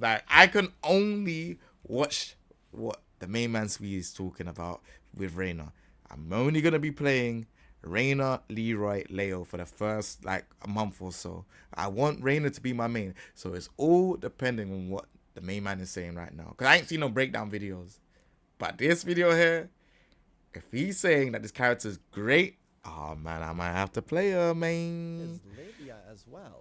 Like, I can only watch what the main man SWE is talking about with Reina. I'm only gonna be playing Reina, Leroy, Leo for the first like a month or so. I want Reina to be my main, so it's all depending on what the main man is saying right now. Cause I ain't seen no breakdown videos, but this video here, if he's saying that this character is great, oh man, I might have to play her, man. Is Lydia as well.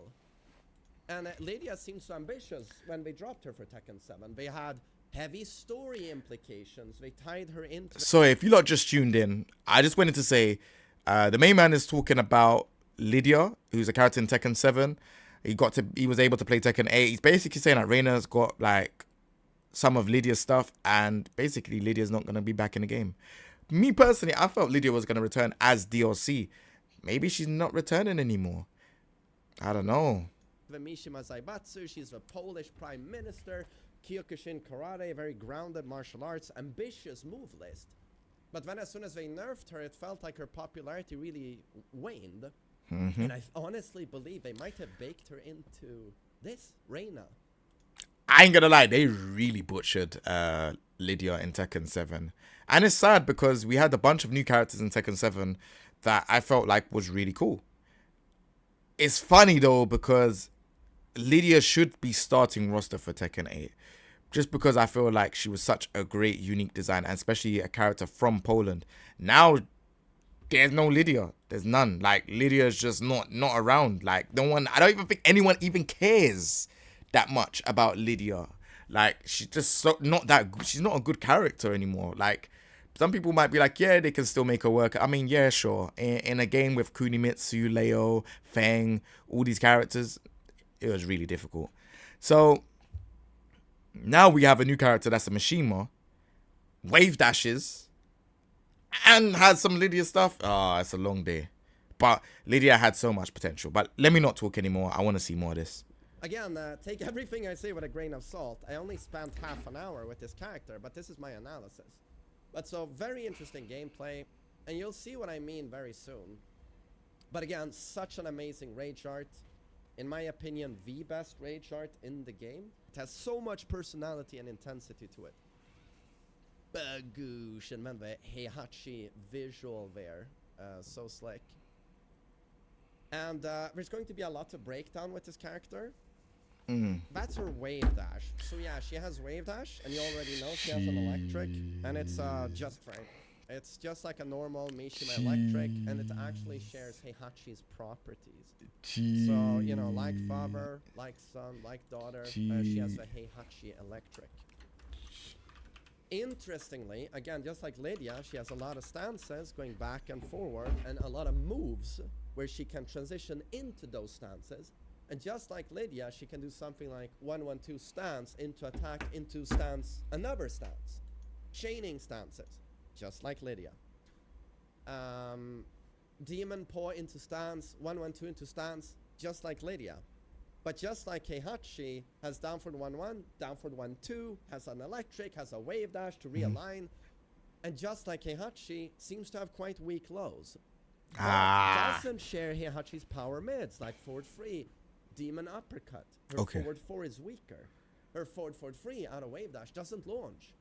And Lydia seems so ambitious when they dropped her for Tekken 7. They had heavy story implications. They tied her into... So if you lot just tuned in, I just wanted to say the main man is talking about Lydia, who's a character in Tekken 7. He was able to play Tekken 8. He's basically saying that Reina's got like some of Lydia's stuff, and basically Lydia's not going to be back in the game. Me personally, I felt Lydia was going to return as DLC. Maybe she's not returning anymore. I don't know. The Mishima Zaibatsu, she's the Polish prime minister. Kyokushin karate, very grounded martial arts, ambitious move list. But then as soon as they nerfed her, it felt like her popularity really waned. And I honestly believe they might have baked her into this, Reina. I ain't gonna lie, they really butchered Lydia in Tekken 7. And it's sad because we had a bunch of new characters in Tekken 7 that I felt like was really cool. It's funny though because Lydia should be starting roster for Tekken 8. Just because I feel like she was such a great, unique design, and especially a character from Poland. Now, there's no Lydia. There's none. Like, Lydia's just not around. Like, no one, I don't even think anyone even cares that much about Lydia. Like, she's just she's not a good character anymore. Like, some people might be like, yeah, they can still make her work. I mean, yeah, sure. In a game with Kunimitsu, Leo, Fang, all these characters, it was really difficult. So now we have a new character that's a Mishima, wave dashes, and has some Lydia stuff. It's a long day. But Lydia had so much potential. But let me not talk anymore. I want to see more of this. Again, take everything I say with a grain of salt. I only spent half an hour with this character, but this is my analysis. But so, very interesting gameplay, and you'll see what I mean very soon. But again, such an amazing rage art. In my opinion, the best rage art in the game. It has so much personality and intensity to it. Bagoosh, and man, the Heihachi visual there. So slick. And there's going to be a lot to break down with this character. That's her wave dash. So yeah, she has wave dash, and you already know she has an electric, and it's just right. It's just like a normal Mishima electric, and it actually shares Heihachi's properties. So, you know, like father, like son, like daughter, she has a Heihachi electric. Interestingly, again, just like Lydia, she has a lot of stances going back and forward, and a lot of moves where she can transition into those stances. And just like Lydia, she can do something like 1-1-2 stance into attack into stance, another stance. Chaining stances, just like Lydia. Demon paw into stance, 1-1-2 into stance, just like Lydia. But just like Heihachi has down forward 1-1, down forward 1-2, has an electric, has a wave dash to realign. And just like Heihachi, seems to have quite weak lows. Doesn't share Heihachi's power mids, like forward 3. Demon uppercut. Her forward 4 is weaker. Her forward 3 out of wave dash doesn't launch.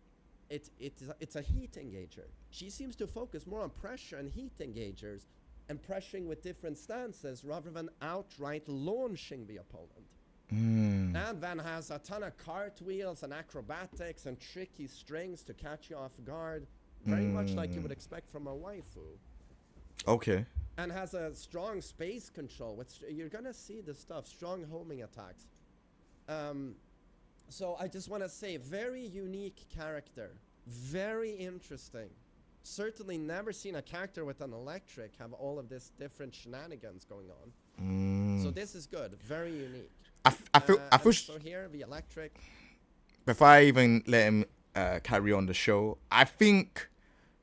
It's a heat engager. She seems to focus more on pressure and heat engagers and pressuring with different stances rather than outright launching the opponent. And then has a ton of cartwheels and acrobatics and tricky strings to catch you off guard. Very much like you would expect from a waifu. Okay. And has a strong space control. You're gonna see this stuff. Strong homing attacks. So I just want to say, very unique character. Very interesting. Certainly never seen a character with an electric have all of this different shenanigans going on. So this is good. Very unique. I feel so here, the electric. Before I even let him carry on the show, I think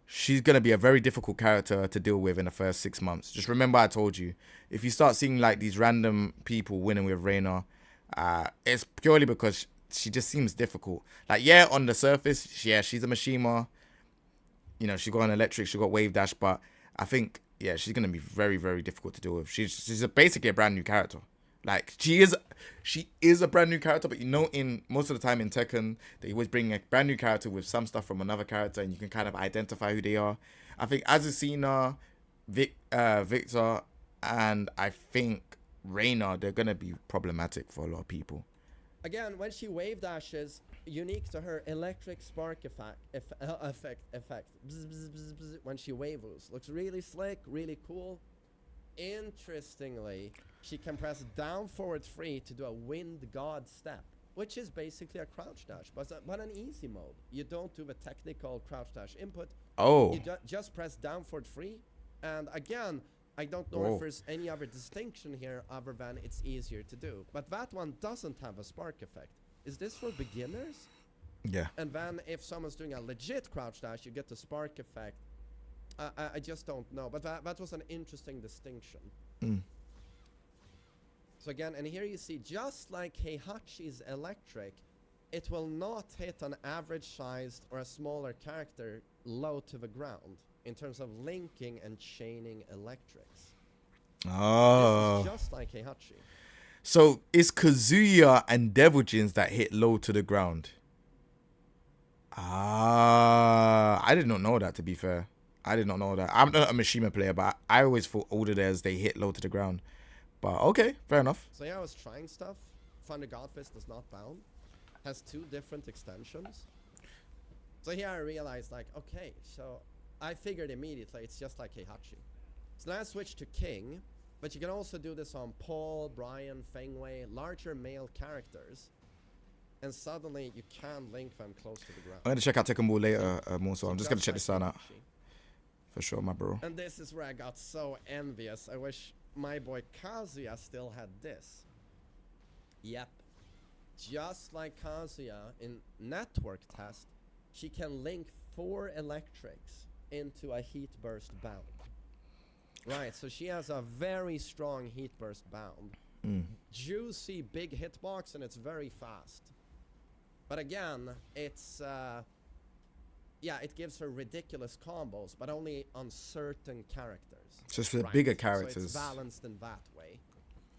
she's going to be a very difficult character to deal with in the first 6 months. Just remember I told you, if you start seeing like these random people winning with Reina, it's purely because she just seems difficult. Like, yeah, on the surface, yeah, she's a Mishima. You know, she got an electric, she got wave dash, but I think, yeah, she's going to be very, very difficult to deal with. She's basically a brand new character. Like she is a brand new character, but you know, in most of the time in Tekken, they always bring a brand new character with some stuff from another character, and you can kind of identify who they are. I think Azucena, Victor, and I think Reina, they're gonna be problematic for a lot of people. Again, when she wave dashes, unique to her electric spark effect. Bzz, bzz, bzz, bzz, when she waves, looks really slick, really cool. Interestingly, she can press down forward 3 to do a wind god step, which is basically a crouch dash, but an easy mode. You don't do the technical crouch dash input. Oh, You just press down forward 3, and again, I don't know Whoa. if there's any other distinction here other than it's easier to do. But that one doesn't have a spark effect. Is this for beginners? yeah. And then if someone's doing a legit crouch dash, you get the spark effect. I just don't know. But that was an interesting distinction. Mm. So again, and here you see, just like Heihachi's electric, it will not hit an average-sized or a smaller character low to the ground in terms of linking and chaining electrics. This Oh, is just like Heihachi. so it's Kazuya and Devil Jins that hit low to the ground. I did not know that. To be fair, I did not know that. I'm not a Mishima player, but I always thought all of theirs they hit low to the ground. But okay, fair enough. So yeah, I was trying stuff. Thunder Godfist does not bound. Has 2 different extensions. So here I realized, like, okay, so I figured immediately it's just like Heihachi. So now I switched to King, but you can also do this on Paul, Brian, Fengwei, larger male characters. And suddenly you can link them close to the ground. I'm gonna check out Tekken Ball later, more so I'm just gonna check like this one out Heihachi. for sure, my bro. And this is where I got so envious. I wish my boy Kazuya still had this. Yep. Just like Kazuya in network test, she can link 4 electrics into a heat burst bound. Right, so she has a very strong heat burst bound. Juicy big hitbox, and it's very fast. But again, it's it gives her ridiculous combos, but only on certain characters. Just for the bigger So characters. it's balanced in that way.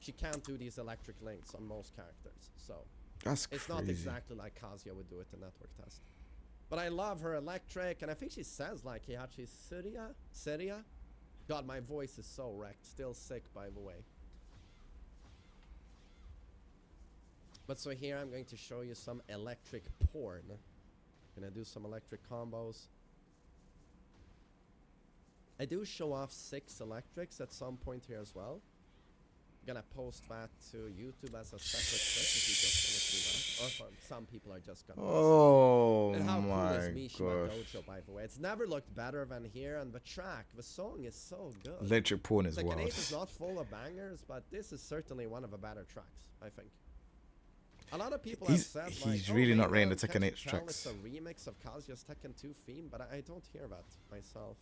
She can't do these electric links on most characters, so That's it's crazy. not exactly like Kazuya would do it in network test. But I love her electric, and I think she says like Heihachi Seria. God, my voice is so wrecked. Still sick, by the way. But so here I'm going to show you some electric porn. Gonna do some electric combos. I do show off 6 electrics at some point here as well. Gonna post that to YouTube as a separate clip if you just want to see that. Or for some people are just gonna Oh and how cool my is Mishima gosh. Dojo, by the way? It's never looked better than here, and the track, the song is so good. Electric porn is Tekken wild. 8 is not full of bangers, but this is certainly one of the better tracks, I think. A lot of people have said He's like, really oh, not rating the can't Tekken you 8 tell tracks. It's a remix of Kazuya's Tekken 2 theme, but I don't hear that myself.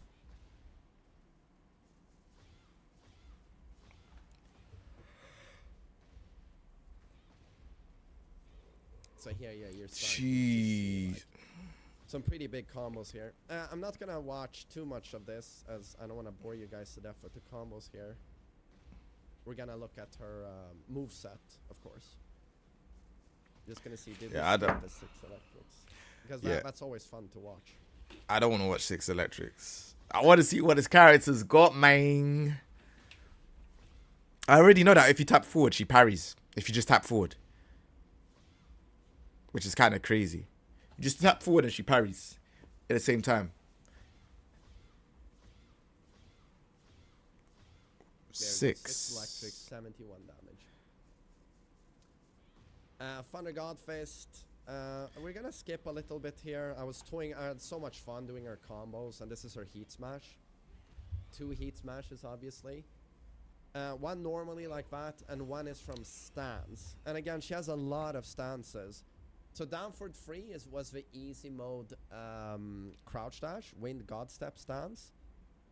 So here, yeah, you're starting to see, Jeez. like, some pretty big combos here. I'm not gonna watch too much of this, as I don't want to bore you guys to death with the combos here. We're gonna look at her moveset, of course. Just gonna see did Yeah, I we skip don't- the 6 electrics, because Yeah. that's always fun to watch. I don't want to watch 6 electrics. I want to see what his character's got, man. I already know that if you tap forward, she parries. If you just tap forward. Which is kind of crazy. You just tap forward and she parries at the same time. There we go, 6 6. electric, 71 damage. Thunder Godfist. We're gonna skip a little bit here. I had so much fun doing her combos, and this is her heat smash. 2 heat smashes, obviously. One normally like that, and one is from stance. And again, she has a lot of stances. So down forward 3 was the easy mode crouch dash, wind god step stance.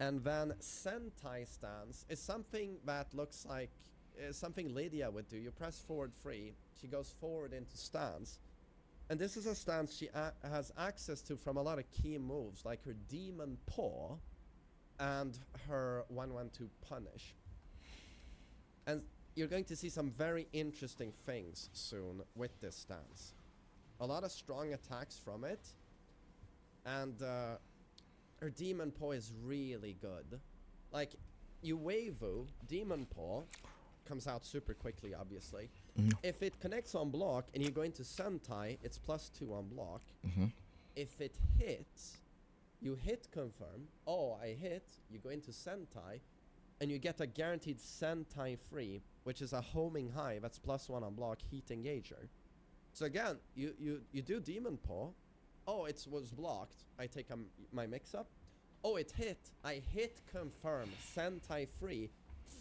And then Sentai stance is something that looks like something Lydia would do. You press forward 3, she goes forward into stance. And this is a stance she has access to from a lot of key moves, like her Demon Paw and her 1-1-2 Punish. And you're going to see some very interesting things soon with this stance. A lot of strong attacks from it. And her Demon Paw is really good. Like, you Weivu, Demon Paw comes out super quickly, obviously. If it connects on block and you go into Sentai, it's +2 on block. If it hits, you hit confirm. Oh, I hit. You go into Sentai, and you get a guaranteed Sentai free, which is a homing high that's +1 on block, heat engager. So again, you do Demon Paw. Oh, it was blocked. I take my mix-up. Oh, it hit. I hit confirm, Sentai free,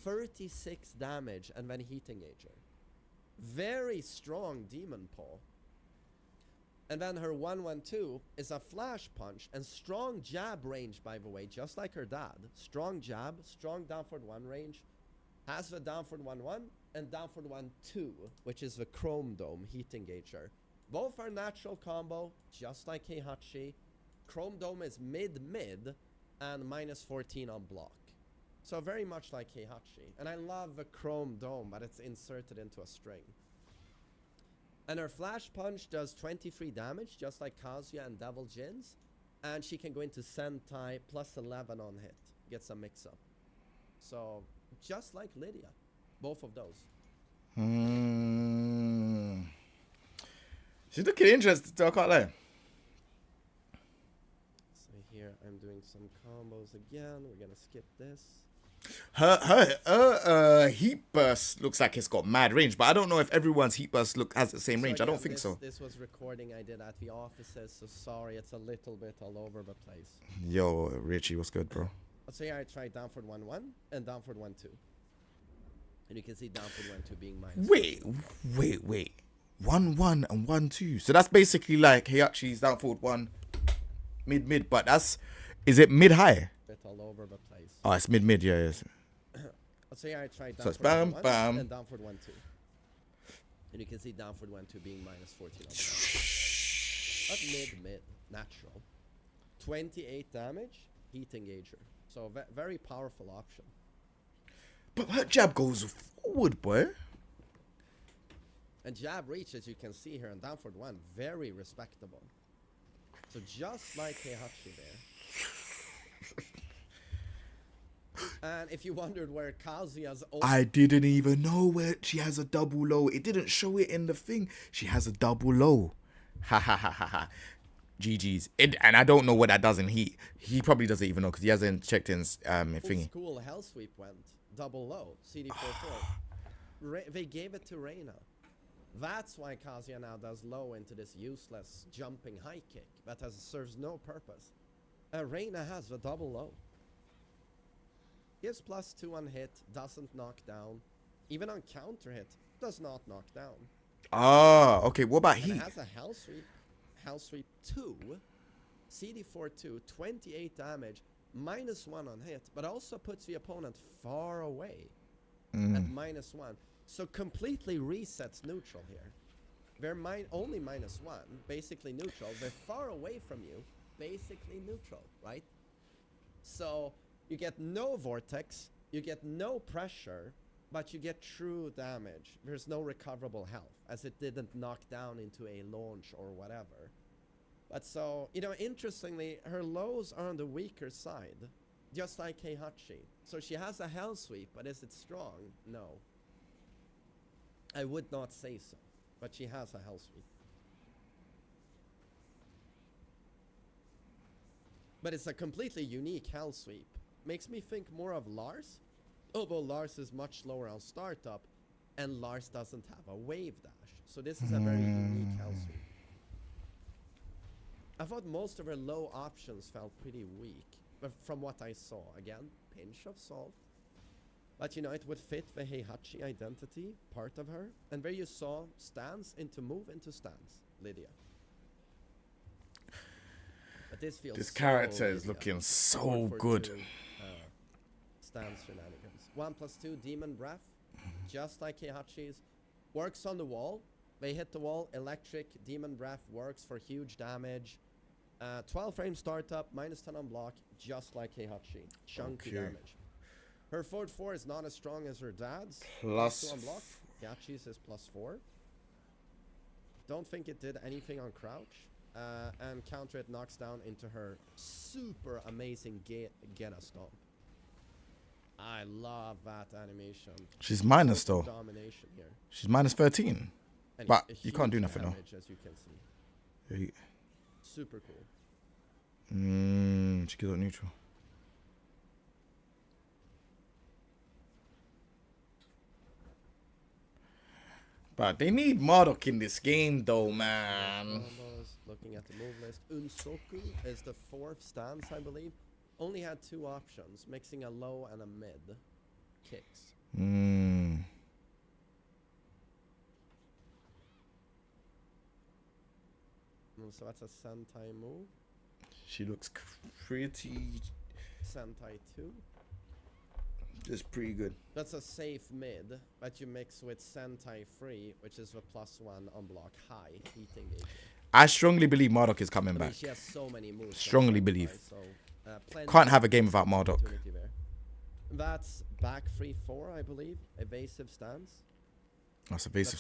36 damage, and then heat engager. Very strong Demon Paw. And then her 1-1-2 is a flash punch and strong jab range, by the way, just like her dad. Strong jab, strong down forward 1 range. Has the down forward 1-1 and down forward 1-2, which is the Chrome Dome heat engager. Both are natural combo, just like Heihachi. Chrome Dome is mid-mid and -14 on block. So very much like Heihachi. And I love the Chrome Dome, but it's inserted into a string. And her Flash Punch does 23 damage, just like Kazuya and Devil Jin's. And she can go into Sentai +11 on hit. Gets a mix-up. So, just like Lydia. Both of those. She's looking interested, I can't lie. So here, I'm doing some combos again. We're gonna skip this. Her heat burst looks like it's got mad range, but I don't know if everyone's heat burst has the same range. I don't think so. This was recording I did at the offices, so sorry, it's a little bit all over the place. Yo, Richie, what's good, bro? So here I tried down forward 1-1 and down forward 1-2. And you can see down forward 1-2 being minus. Wait. 1-1 and 1-2. So that's basically like Heihachi's down forward 1, mid, but is it mid-high? Bit all over the place. Oh, it's mid, yeah. So here I tried down So it's forward bam, 1-1 bam. and down forward 1-2. And you can see down forward 1-2 being -14. But mid, natural. 28 damage, heat engager. So very powerful option. But her jab goes forward, boy. And jab reach, as you can see here, and down forward 1, very respectable. So just like Heihachi there. And if you wondered where Kazuya's... I didn't even know where she has a double low. It didn't show it in the thing. She has a double low. Ha ha ha ha ha. GG's. And I don't know what that does in heat. He probably doesn't even know because he hasn't checked in thingy. School Hell Sweep went double low. CD44. They gave it to Reina. That's why Kazuya now does low into this useless jumping high kick that serves no purpose. Reina has the double low. Gives +2 on hit, doesn't knock down. Even on counter hit, does not knock down. Ah, okay. What about heat? It has a Hell Sweep 2, CD42, 28 damage, -1 on hit, but also puts the opponent far away at -1. So completely resets neutral here. They're only -1, basically neutral. They're far away from you, basically neutral, right? So you get no vortex, you get no pressure, but you get true damage. There's no recoverable health, as it didn't knock down into a launch or whatever. But so, interestingly, her lows are on the weaker side, just like Heihachi. So she has a Hell Sweep, but is it strong? No. I would not say so, but she has a Hell Sweep. But it's a completely unique Hell Sweep. Makes me think more of Lars, although Lars is much lower on startup, and Lars doesn't have a wave dash. So this is a very unique Hell Sweep. I thought most of her low options felt pretty weak, but from what I saw, again, pinch of salt. But it would fit the Heihachi identity, part of her. And there you saw stance into move into stance, Lydia. But this feels This so character is Lydia. looking so 4-4-2, good. Stance shenanigans. 1+2 Demon Breath, just like Heihachi's. Works on the wall. They hit the wall. Electric Demon Breath works for huge damage. 12 frame startup, -10 on block, just like Heihachi. Chunky damage. Her forward 4 is not as strong as her dad's. Plus 2 on block. Yachi's is +4. Don't think it did anything on crouch. And counter it knocks down into her super amazing Geta stomp. I love that animation. She's minus though. Domination here. She's minus 13. And But a you can't do huge nothing though. damage, as you can see. Super cool. She goes on neutral. But they need Marduk in this game though, man. Looking at the move list, Unsoku is the 4th stance, I believe. Only had 2 options, mixing a low and a mid kicks. So that's a Sentai move. She looks pretty. Sentai 2. Just pretty good. That's a safe mid, but you mix with Sentai 3, which is a +1 on block high, heat engagement. I strongly believe Marduk is coming I mean, back. she has so many moves. Strongly believe. So, Can't have a game without Marduk. That's back 3-4, I believe. Evasive stance. That's a basic.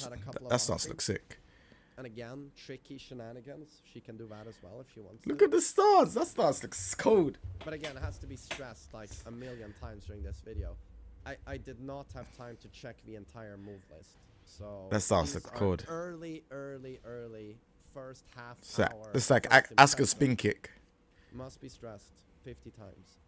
That stance looks sick. And again, tricky shenanigans. She can do that as well if she wants Look to. at the stars. That stance looks cold. But again, it has to be stressed like a million times during this video. I did not have time to check the entire move list. So that stance looks cold. Early first half hour. It's like ask a spin kick. Must be stressed 50 times.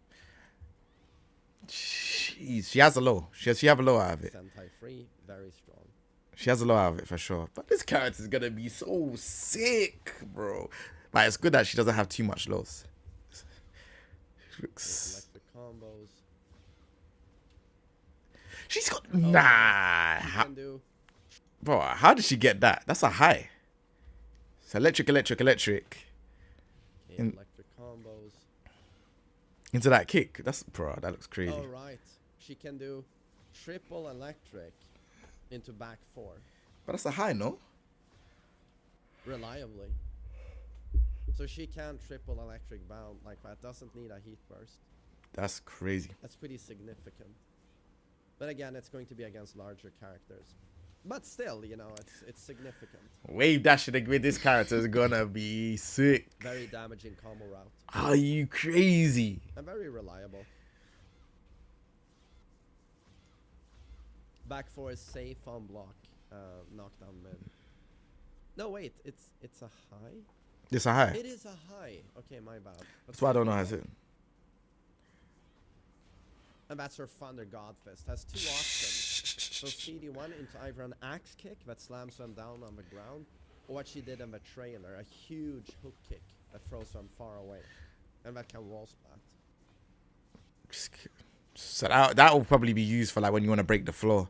Jeez, she has a low. She have a low out of it. Sentai 3, very strong. She has a low out of it for sure. But this character is gonna be so sick, bro. But it's good that she doesn't have too much lows. She looks. Electric combos. She's got bro, how did she get that? That's a high. It's electric. Okay, electric combos. Into that kick. That looks crazy. Oh right. She can do triple electric into back 4. But that's a high, no? Reliably. So she can triple electric bound like that. Doesn't need a heat burst. That's crazy. That's pretty significant. But again, it's going to be against larger characters. But still, you know, it's significant. Wave dashing with this character is gonna be sick. Very damaging combo route. Are you crazy? And very reliable. Back 4 is safe on block. Knockdown mid. No, wait. It's a high? It's a high. It is a high. Okay, my bad. That's why I don't know how to. And that's her Thunder God Fist. Has 2 options. So CD1 into either an axe kick that slams them down on the ground, or what she did in the trailer, a huge hook kick that throws them far away. And that can wall splat. So that will probably be used for like when you want to break the floor.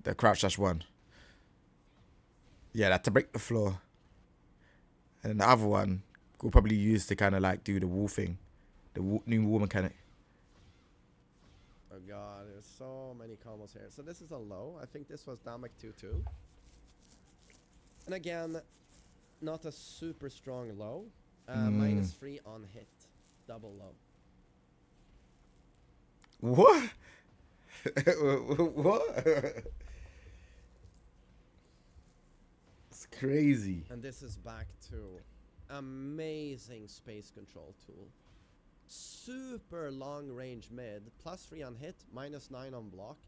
The crouch dash 1. Yeah, that to break the floor. And then the other one will probably use to kind of like do the wall thing. The new wall mechanic. Oh god, there's so many combos here. So this is a low. I think this was Damek 2-2. And again, not a super strong low. -3 on hit. Double low. What? What? It's crazy. And this is back to amazing space control tool. Super long range mid, +3 on hit, -9 on block.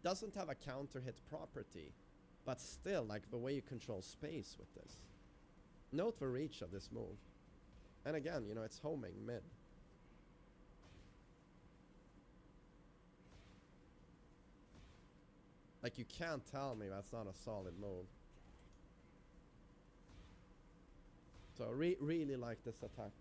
Doesn't have a counter hit property, but still, like the way you control space with this. Note the reach of this move. And again, you know, it's homing mid. Like, you can't tell me that's not a solid move. So really like this attack.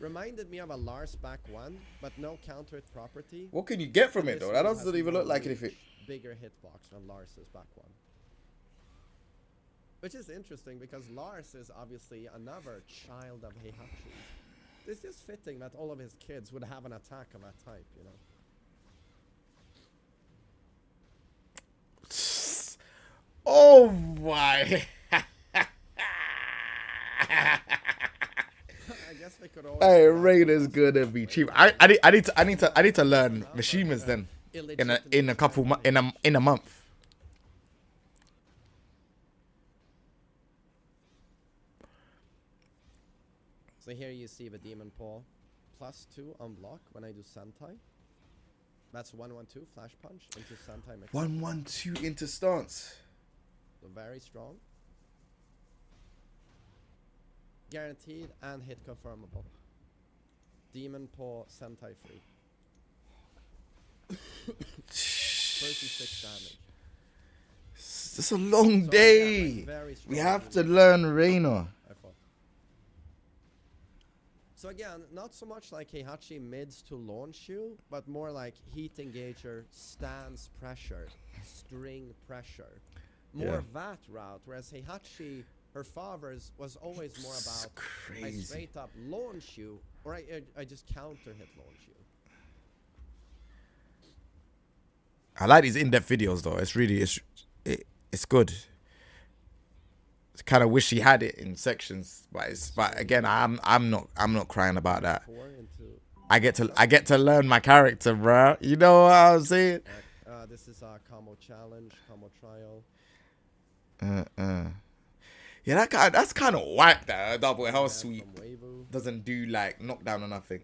Reminded me of a Lars back 1, but no counter hit property. What can you get from it This though? That one doesn't has even more look like reach, anything. Bigger hitbox than Lars's back 1. Which is interesting because Lars is obviously another child of Heihachi's. This is fitting that all of his kids would have an attack of that type, you know. Oh my. I guess they could always. Hey, come out with Reina's us gonna with be way cheap. better I need to learn another, Mishimas then illegitimate in a couple advantage. in a month. So here you see the Demon Paw +2 on block when I do Sentai. That's 1-1-2 flash punch into Sentai mix. 1-1-2 into stance. So very strong. Guaranteed and hit confirmable. Demon Paw Sentai free. 36 damage. It's a long So day. again, like, very strong We have to demon. learn Reina. I thought. So again, not so much like Heihachi mids to launch you, but more like heat engager, stance pressure, string pressure. More that route, whereas Heihachi, her father's was always more It's about I crazy. straight up launch you, or I just counter hit launch you. I like these in-depth videos though. It's really it's good. I kind of wish he had it in sections, but again, I'm not crying about that. 4 into I get to learn my character, bro. You know what I'm saying? this is a combo challenge, combo trial. Yeah, that's kind of whack. That a double hell Back sweep from Weibo. doesn't do like knockdown or nothing.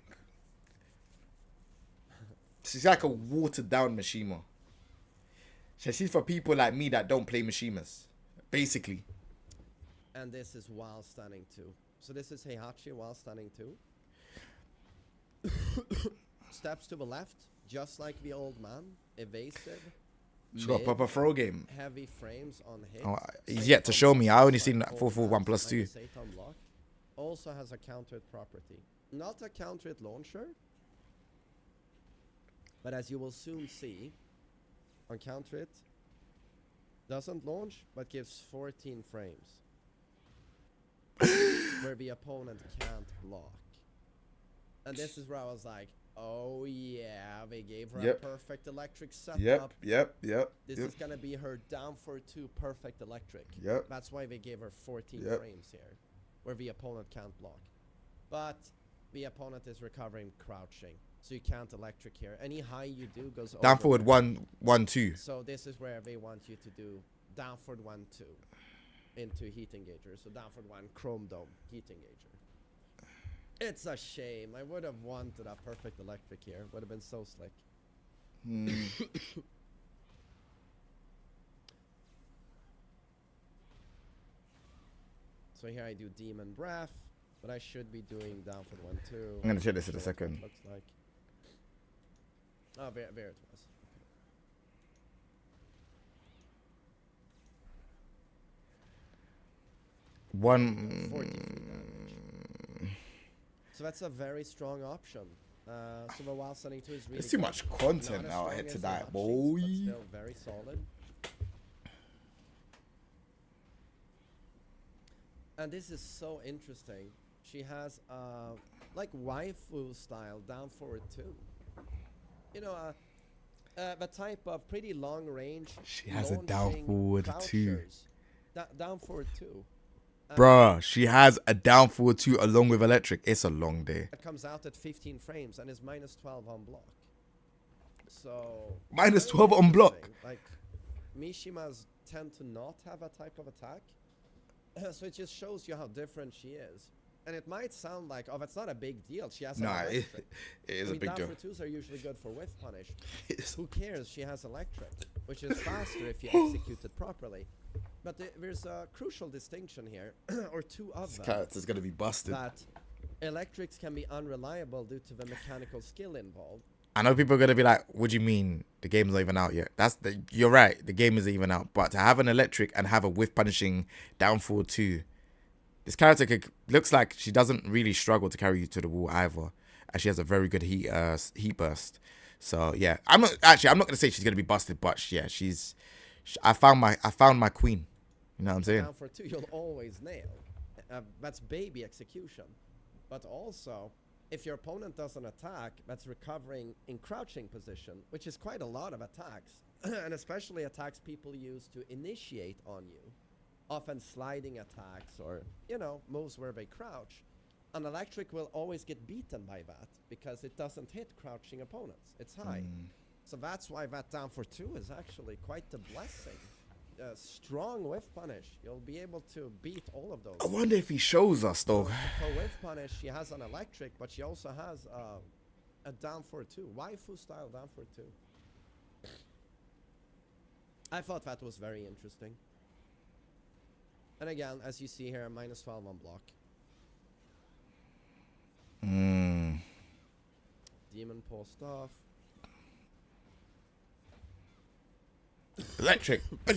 She's like a watered down Mishima. She's for people like me that don't play Mishimas, basically. And this is while standing 2. So this is Heihachi while standing 2. Steps to the left, just like the old man. Evasive. She's got a proper throw game. Heavy frames on hit. Oh, he's Safe yet to on show me. block, I only like seen old 4-4-1 man, plus 2. minus 8 on block. Also has a counter hit property. Not a counter hit launcher. But as you will soon see, on counter hit, doesn't launch, but gives 14 frames. Where the opponent can't block. And this is where I was like, oh yeah, they gave her a perfect electric setup. Yep. This is gonna be her down for 2 perfect electric. Yep. That's why they gave her 14 frames here, where the opponent can't block. But the opponent is recovering crouching, so you can't electric here. Any high you do goes Down over forward there. 1-1-2. So this is where they want you to do down forward 1-2 into heat engager. So down forward 1 chrome dome heat engager. It's a shame. I would have wanted a perfect electric here. Would have been so slick. So here I do demon breath, but I should be doing down for the 1-2. I'm gonna check this in a Show what second. it looks like. Oh, there it was. One. 43 damage. So that's a very strong option. So the while standing 2 is really There's too good. much content Not as out strong here as tonight, Heihachi's, boy. but still very solid. And this is so interesting. She has like waifu style down forward 2. You know, the type of pretty long range. She has a launching down forward 2. crouchers. Down forward 2. Bruh, she has a down forward 2 along with electric. It's a long day. It comes out at 15 frames and is minus 12 on block. So Minus very 12 on block. interesting. Like Mishimas tend to not have a type of attack. So it just shows you how different she is. And it might sound like, oh, that's not a big deal. She has Nah, it electric. is a big down deal. for 2s are usually good for whiff punish. It's- Who cares? She has electric, which is faster if you execute it properly. But there's a crucial distinction here, or 2 of This them, character's gonna be busted. that electrics can be unreliable due to the mechanical skill involved. I know people are gonna be like, "What do you mean the game's not even out yet?" You're right. The game isn't even out. But to have an electric and have a whiff punishing down forward 2, this character looks like she doesn't really struggle to carry you to the wall either, and she has a very good heat burst. So yeah, I'm not gonna say she's gonna be busted, but yeah, I found my queen. You know what I'm saying? Down for 2, you'll always nail. That's baby execution. But also, if your opponent does an attack, that's recovering in crouching position, which is quite a lot of attacks, and especially attacks people use to initiate on you. Often sliding attacks or, moves where they crouch. an electric will always get beaten by that because it doesn't hit crouching opponents. It's high. So that's why that down for 2 is actually quite a blessing. Strong whiff punish. You'll be able to beat all of those. I wonder if he shows us though. For whiff punish, she has an electric, but she also has a down for 2. Waifu style down for 2. I thought that was very interesting. And again, as you see here, -12 on block. Demon post off. Electric. God, my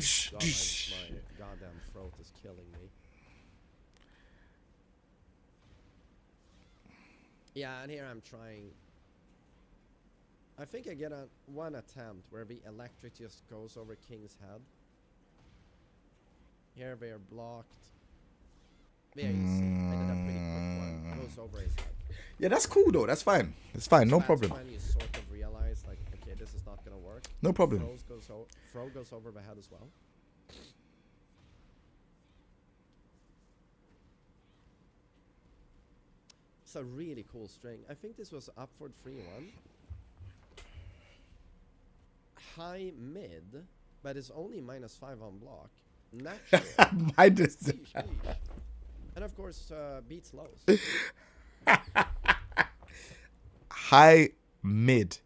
goddamn throat is killing me. Yeah, and here I'm trying. I think I get one attempt where the electric just goes over King's head. Here they are blocked. There you see. I did a pretty quick one. Goes over his head. Yeah, that's cool though. That's fine. It's fine. No That's problem. when you sort of realize, like, okay, this is not gonna work. No problem. Throw goes over the head as well. It's a really cool string. I think this was upward 3-1. High mid, but it's only -5 on block. Natural. -. And of course, beats lows. High, mid,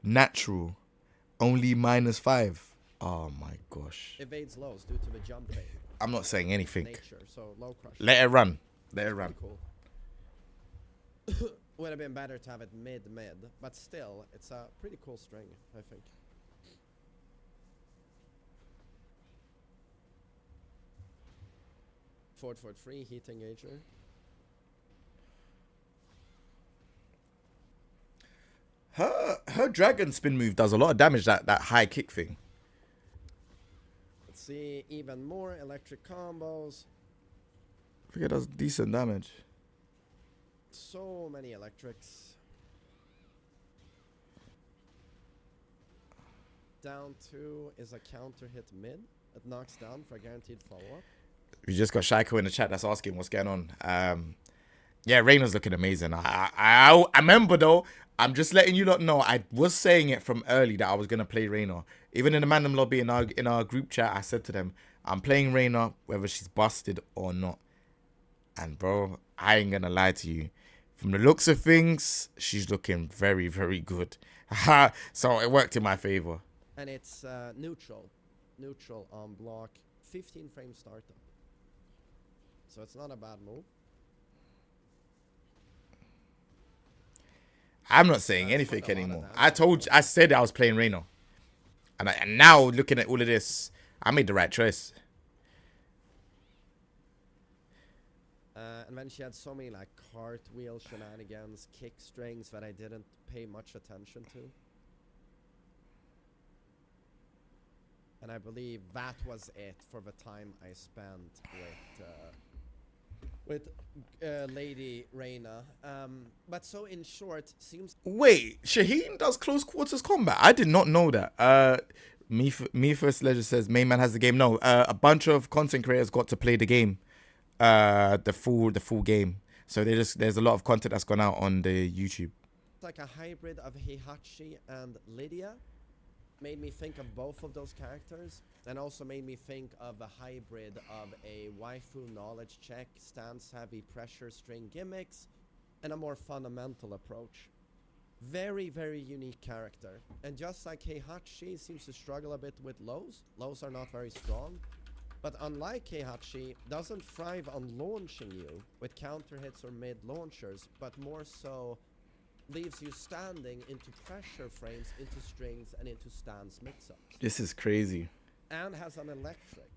natural, only -5. Oh my gosh. Evades lows due to the jump bait. I'm not saying anything. Nature, so low crush. Let it run. Let it run. Cool. Would have been better to have it mid, but still, it's a pretty cool string, I think. Forward 3, heat engager. Her dragon spin move does a lot of damage, that high kick thing. Let's see, even more electric combos. I think it does decent damage. So many electrics. Down 2 is a counter hit mid. It knocks down for a guaranteed follow-up. We just got Shaiko in the chat that's asking what's going on. Yeah, Reina's looking amazing. I remember though, I'm just letting you lot know, I was saying it from early that I was going to play Reina. Even in the Mandem lobby in our group chat, I said to them, I'm playing Reina whether she's busted or not. And bro, I ain't going to lie to you. From the looks of things, she's looking very, very good. So it worked in my favor. And it's neutral. Neutral on block. 15 frame startup. So it's not a bad move. I'm not saying anything anymore. I said I was playing Reina. And now looking at all of this, I made the right choice. And then she had so many like cartwheel shenanigans, kick strings that I didn't pay much attention to. And I believe that was it for the time I spent with Lady Reina. But so in short, seems... Wait, Shaheen does close quarters combat? I did not know that. Me First Ledger says, main man has the game. No, a bunch of content creators got to play the game. The full game. So there's a lot of content that's gone out on the YouTube. It's like a hybrid of Heihachi and Lydia. Made me think of both of those characters, and also made me think of a hybrid of a waifu knowledge check, stance heavy pressure string gimmicks, and a more fundamental approach. Very, very unique character. And just like Heihachi seems to struggle a bit with lows. Lows are not very strong. But unlike Heihachi, doesn't thrive on launching you with counter hits or mid launchers, but more so leaves you standing into pressure frames, into strings, and into stance mix-ups. This is crazy. And has an electric.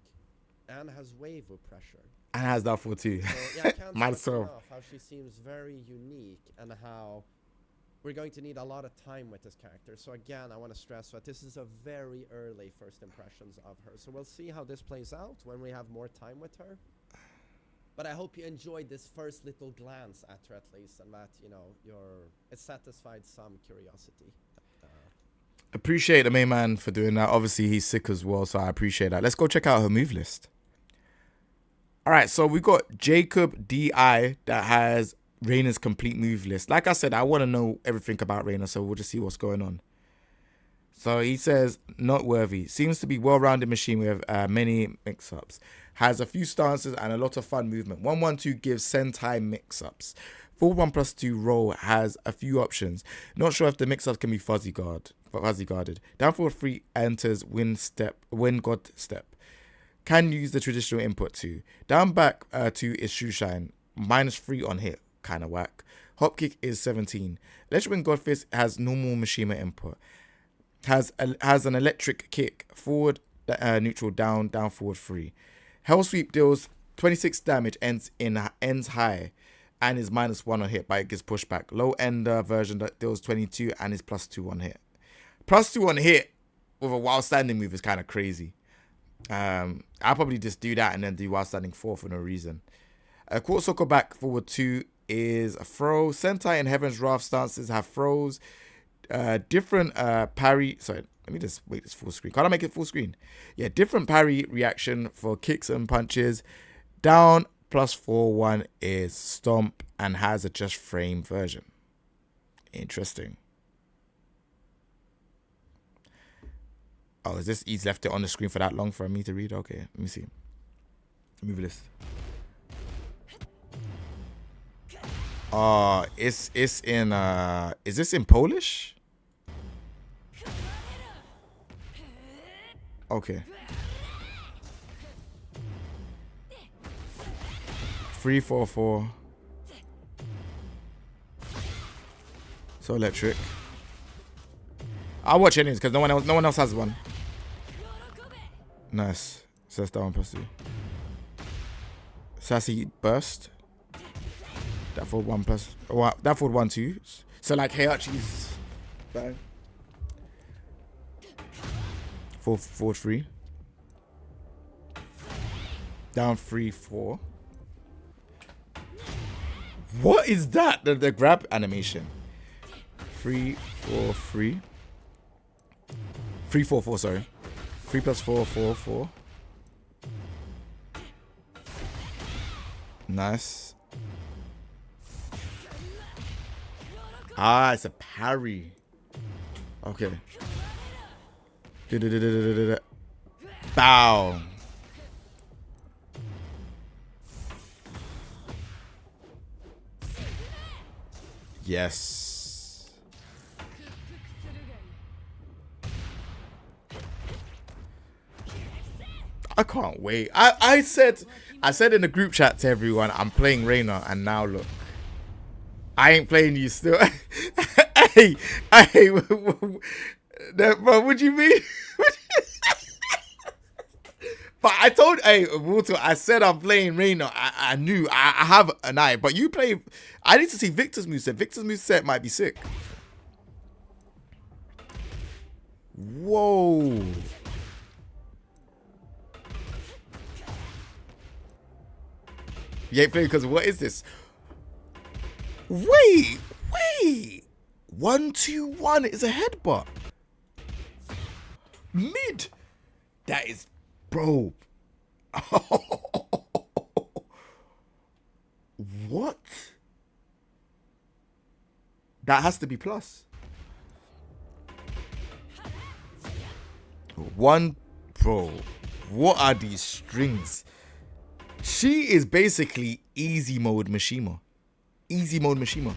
And has waifu pressure. And has that for too. So, yeah, I can't Might stress so. enough how she seems very unique and how we're going to need a lot of time with this character. So again, I want to stress that this is a very early first impressions of her. So we'll see how this plays out when we have more time with her. But I hope you enjoyed this first little glance at her at least, and that, you know, it satisfied some curiosity. Appreciate the main man for doing that. Obviously, he's sick as well, so I appreciate that. Let's go check out her move list. All right, so we got JakubDI that has Reina's complete move list. Like I said, I want to know everything about Reina, so we'll just see what's going on. So he says, noteworthy. Seems to be well-rounded machine with many mix-ups. Has a few stances and a lot of fun movement. 1-1-2 gives Sentai mix-ups. Forward 1 plus 2 roll has a few options. Not sure if the mix-ups can be fuzzy guarded. Down forward 3 enters wind god step. Can use the traditional input too. Down back 2 is shoe shine. -3 on hit. Kind of whack. Hop kick is 17. Electric wind god fist has normal Mishima input. Has an electric kick. Forward neutral down forward 3. Hell sweep deals 26 damage, ends high, and is -1 on hit, but it gives pushback. Low end version that deals 22 and is +2 on hit. +2 on hit with a wild standing move is kind of crazy. I'll probably just do that and then do wild standing 4 for no reason. Quarter circle back forward 2 is a throw. Sentai and Heaven's Wrath stances have throws. Different parry. Sorry, let me just make this full screen. Can't I make it full screen? Yeah, different parry reaction for kicks and punches. Down +4-1 is stomp and has a just frame version. Interesting. Oh, is this? He's left it on the screen for that long for me to read? Okay, let me see. Move list. It's in is this in Polish? Okay. 3-4-4. So electric. I'll watch anyways because no one else has one. Nice. So that's that 1 plus 2. Sassy burst. That forward 1 plus. Oh, that forward 1-2. So like Heihachi's bang. Forward 3. Down 3-4. What is that? The grab animation. 3-4-3. 3-4-4, sorry. 3 plus 4, 4-4. Nice. Ah, it's a parry. Okay. Bow. Yes. I can't wait. I said in the group chat to everyone, I'm playing Reina, and now look. I ain't playing you still. hey, bro, what do you mean? But I told, Walter, I said I'm playing Reina. I knew, I have an eye. But you play, I need to see Victor's moveset. Victor's moveset might be sick. Whoa. You ain't playing because what is this? Wait. 1-2-1 is a headbutt. Mid. That is, bro. What? That has to be plus. One, bro. What are these strings? She is basically easy mode Mishima. Easy mode Mishima.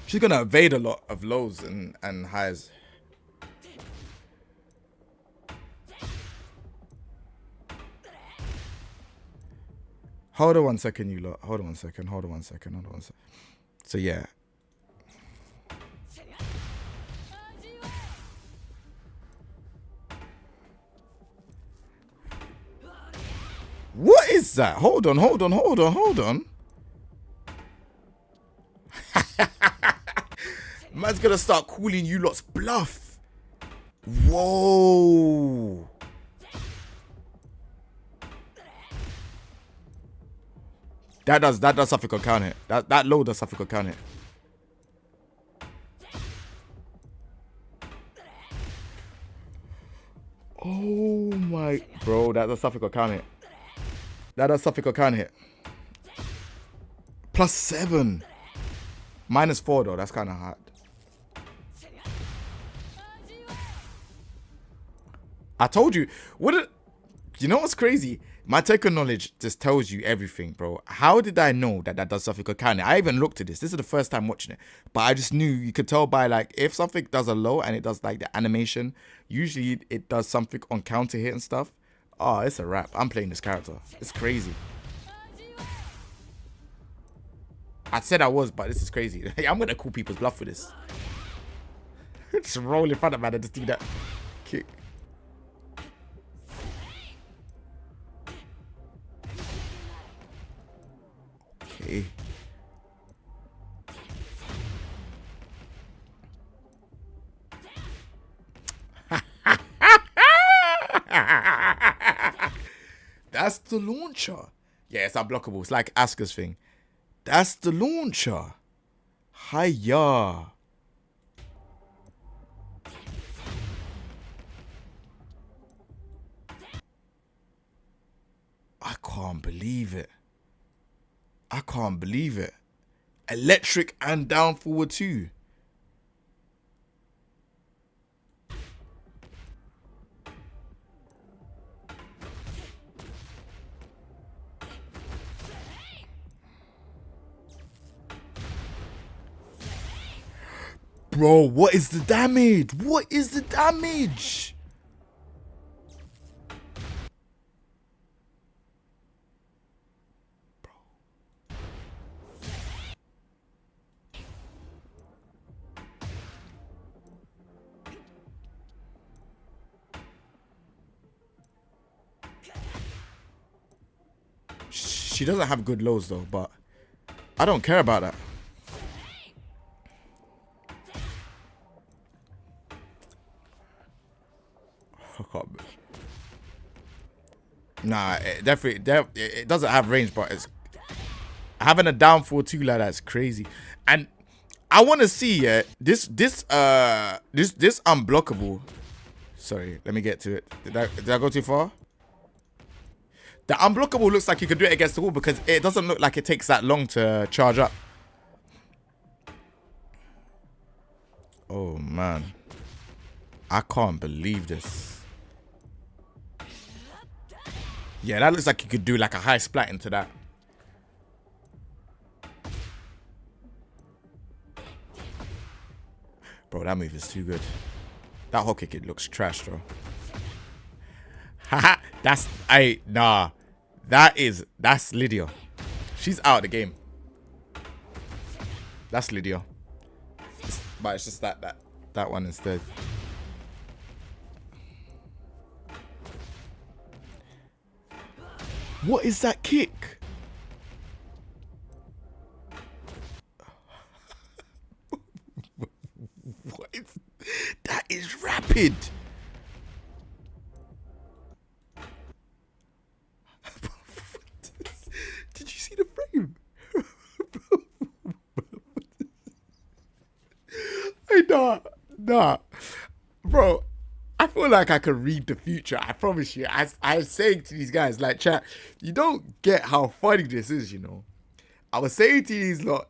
She's gonna evade a lot of lows and highs. Hold on 1 second, you lot. Hold on 1 second. So yeah. What is that? Hold on. Man's gonna start calling you lot's bluff. Whoa. That does something on count hit. That low does something on count hit. Oh my, bro, that does something on count hit. That does something on count hit. +7. -4 though. That's kind of hard. I told you. You know what's crazy? My Tekken knowledge just tells you everything, bro. How did I know that does something on counter? I even looked at this. This is the first time watching it. But I just knew, you could tell by like, if something does a low and it does like the animation, usually it does something on counter hit and stuff. Oh, it's a wrap. I'm playing this character. It's crazy. I said I was, but this is crazy. I'm going to call people's bluff with this. Just roll in front of man and just do that kick. Okay. That's the launcher. Yeah, it's unblockable. It's like Asuka's thing. That's the launcher. Hiya. I can't believe it. I can't believe it. Electric and down forward too. Bro, what is the damage? What is the damage? She doesn't have good lows though, but I don't care about that. Nah, it definitely it doesn't have range, but it's having a down 4-2 like that's crazy. And I want to see this unblockable. Sorry, let me get to it. Did I go too far? The unblockable looks like you can do it against the wall because it doesn't look like it takes that long to charge up. Oh man, I can't believe this. Yeah, that looks like you could do like a high splat into that. Bro, that move is too good. That hot kick, it looks trash, bro. Haha, nah. That's Lydia. She's out of the game. That's Lydia. But it's just that one instead. What is that kick? What is that? Is rapid. Did you see the frame? Hey, nah, bro. I feel like I can read the future. I promise you. I was saying to these guys, like, chat, you don't get how funny this is, you know. I was saying to these lot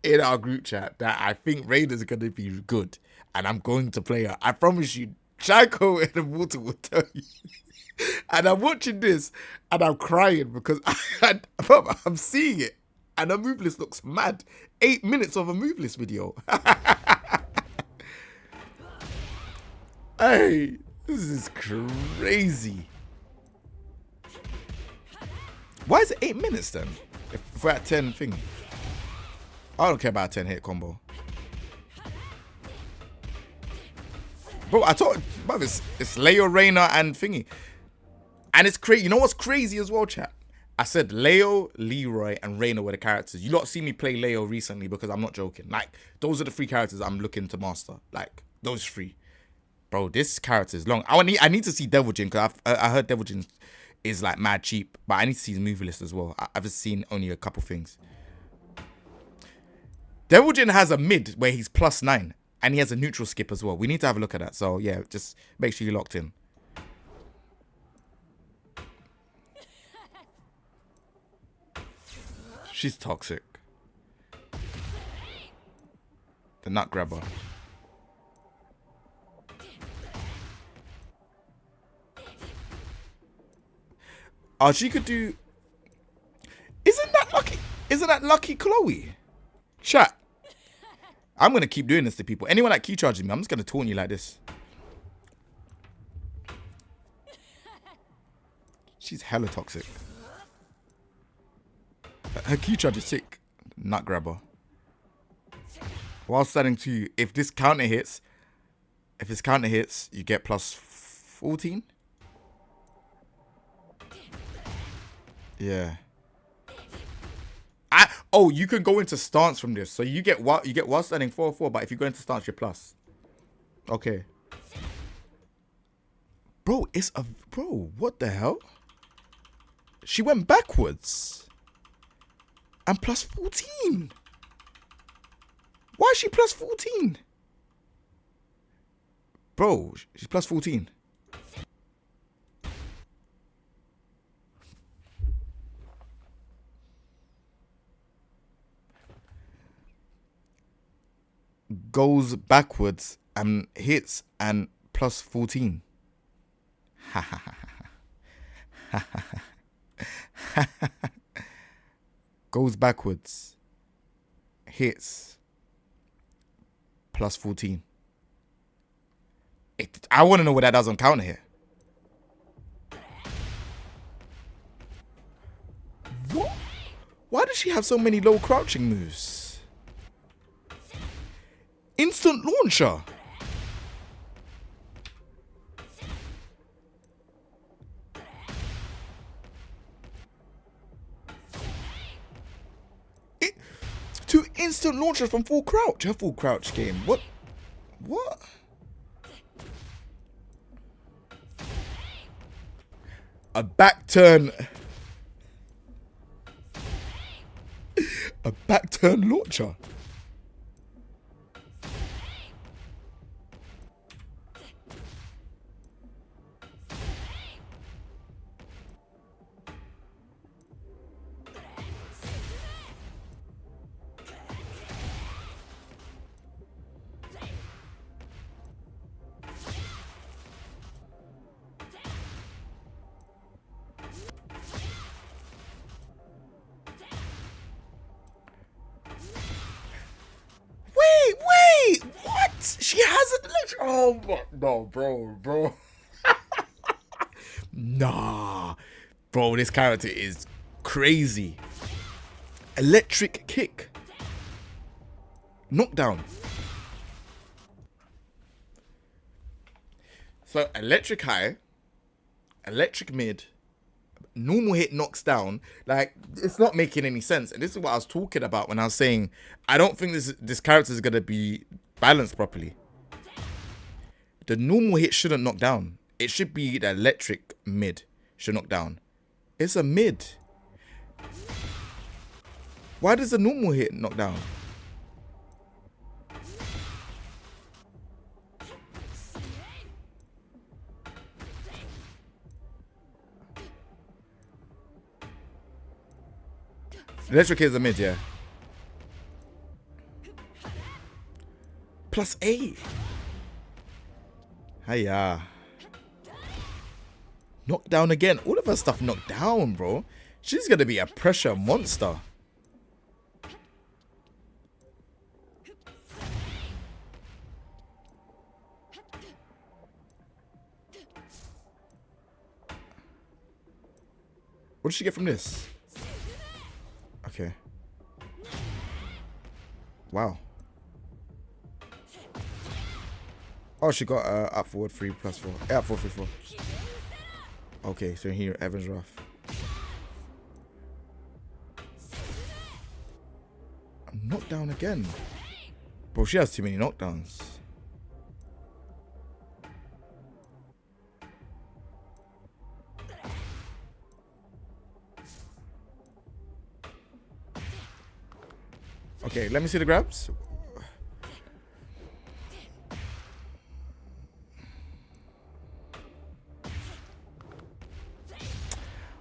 in our group chat that I think Reina's going to be good, and I'm going to play her. I promise you, Chaco and the water will tell you. And I'm watching this, and I'm crying because I'm seeing it, and the move list looks mad. 8 minutes of a move list video. Hey, this is crazy. Why is it 8 minutes then? If we're at 10 thingy. I don't care about a 10 hit combo. Bro, I thought, bro, it's Leo, Reina, and thingy. And it's crazy. You know what's crazy as well, chat? I said Leo, Leroy, and Reina were the characters. You lot see me play Leo recently because I'm not joking. Like, those are the 3 characters I'm looking to master. Like, those 3. Bro, this character is long. I need to see Devil Jin because I heard Devil Jin is like mad cheap, but I need to see his movie list as well. I've just seen only a couple things. Devil Jin has a mid where he's +9 and he has a neutral skip as well. We need to have a look at that. So yeah, just make sure you're locked in. She's toxic. The nut grabber. Oh, she could do. Isn't that lucky Chloe? Chat. I'm gonna keep doing this to people. Anyone that key charges me, I'm just gonna taunt you like this. She's hella toxic. Her key charge is sick. Nut grabber. While standing to, if this counter hits, you get +14. Yeah. Oh, you can go into stance from this. So you get while standing 4/4, but if you go into stance, you're plus. Okay. Bro, what the hell? She went backwards. And +14. Why is she +14? Bro, she's +14. Goes backwards and hits and +14. Goes backwards, hits, +14. I want to know what that does on counter here. What? Why does she have so many low crouching moves? Instant launcher. Two instant launchers from full crouch. Her full crouch game. What? A back turn. A back turn launcher. Wait, what? She has an electric. Oh my, no, bro. Nah, bro, this character is crazy. Electric kick, knockdown. So electric high, electric mid, normal hit knocks down. Like, it's not making any sense. And this is what I was talking about when I was saying I don't think this character is gonna be balanced properly. The normal hit shouldn't knock down. It should be the electric mid should knock down. It's a mid. Why does the normal hit knock down? Electric is a mid, yeah. +8. Hiya. Knocked down again. All of her stuff knocked down, bro. She's gonna be a pressure monster. What did she get from this? Okay. Wow. Oh, she got up forward 3 +4. Up 4 3 4. Okay, so here Evans Rough. I'm knocked down again. Bro, she has too many knockdowns. Okay, let me see the grabs.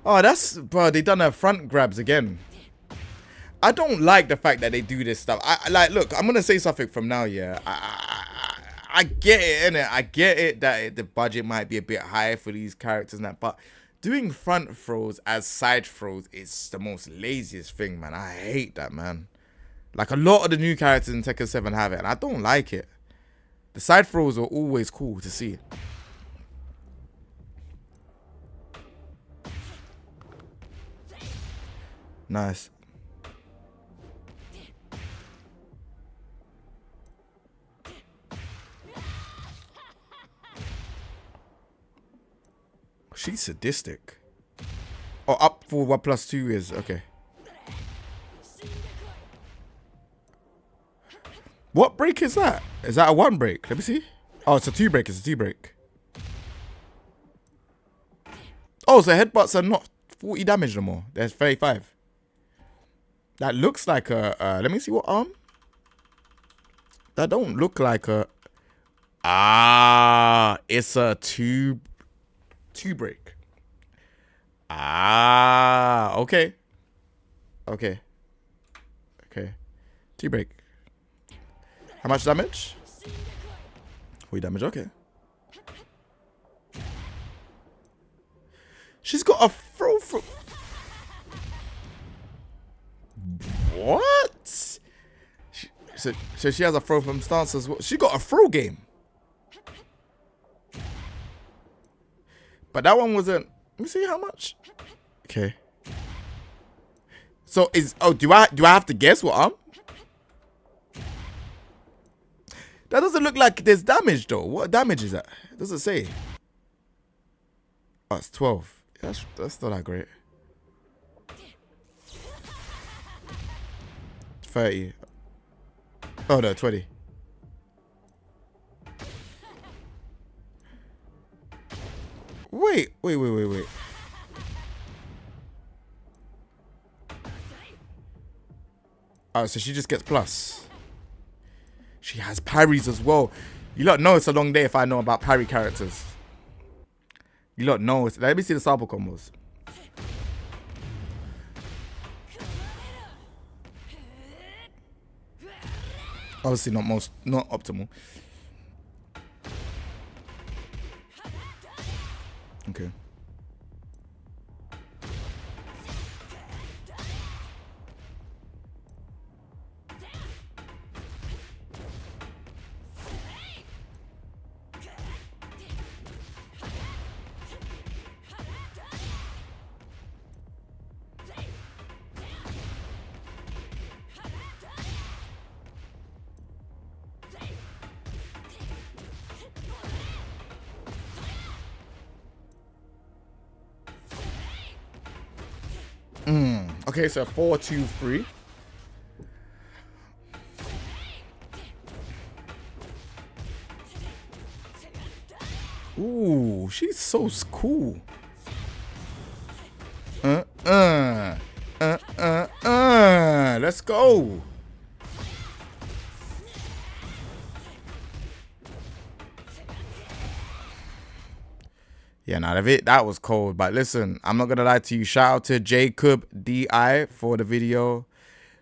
Oh, that's, bro, they done her front grabs again. I don't like the fact that they do this stuff. Like, look, I'm gonna say something from now, yeah. I get it, innit? I get it that the budget might be a bit high for these characters and that, but doing front throws as side throws is the most laziest thing, man. I hate that, man. Like, a lot of the new characters in Tekken 7 have it, and I don't like it. The side throws are always cool to see. Nice. She's sadistic. Oh, up for 1+2 is okay. What break is that? Is that a 1 break? Let me see. Oh, it's a 2 break. It's a 2 break. Oh, so headbutts are not 40 damage no more. There's 35. That looks like a. Let me see what arm. That don't look like a. Ah, it's a 2 break. Ah, okay. Okay. 2 break. How much damage? 40 damage, okay. She's got a throw. What? So she has a throw from stance as well. She got a throw game. But that one wasn't. Let me see how much. Okay. So do I have to guess what arm? That doesn't look like there's damage though. What damage is that? It doesn't say. Oh, it's 12. That's not that great. 30. Oh no, 20. Wait. Oh, so she just gets plus. She has parries as well. You lot know it's a long day if I know about parry characters. You lot know. Let me see the sample combos. Obviously not optimal. Okay. Okay, so 4, 2, 3. Ooh, she's so cool. Let's go. Yeah, nah, that was cold. But listen, I'm not gonna lie to you. Shout out to JakubDI for the video.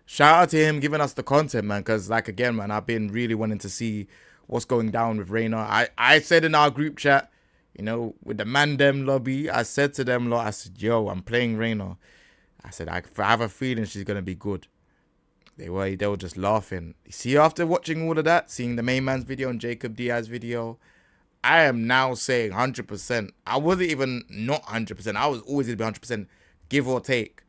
Shout out to him giving us the content, man. Because, like, again, man, I've been really wanting to see what's going down with Reina. I said in our group chat, you know, with the Mandem lobby, I said to them, I said, yo, I'm playing Reina. I said, I have a feeling she's gonna be good. They were just laughing. You see, after watching all of that, seeing the main man's video and JakubDI's video, I am now saying 100%. I wasn't even not 100%. I was always going to be 100%, give or take.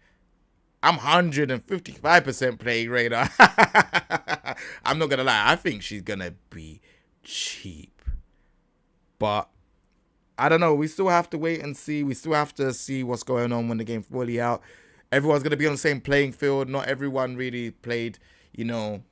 I'm 155% playing Reina. I'm not going to lie. I think she's going to be cheap. But I don't know. We still have to wait and see. We still have to see what's going on when the game's fully out. Everyone's going to be on the same playing field. Not everyone really played, you know,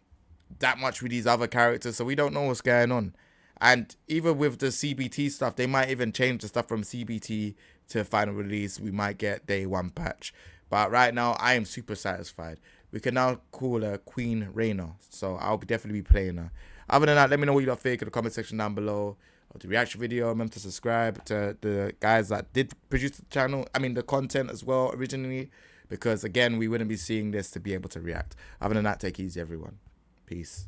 that much with these other characters, so we don't know what's going on. And even with the CBT stuff, they might even change the stuff from CBT to final release. We might get day one patch. But right now, I am super satisfied. We can now call her Queen Reina. So I'll definitely be playing her. Other than that, let me know what you lot think in the comment section down below. Of the reaction video. Remember to subscribe to the guys that did produce the channel. I mean, the content as well originally. Because again, we wouldn't be seeing this to be able to react. Other than that, take it easy, everyone. Peace.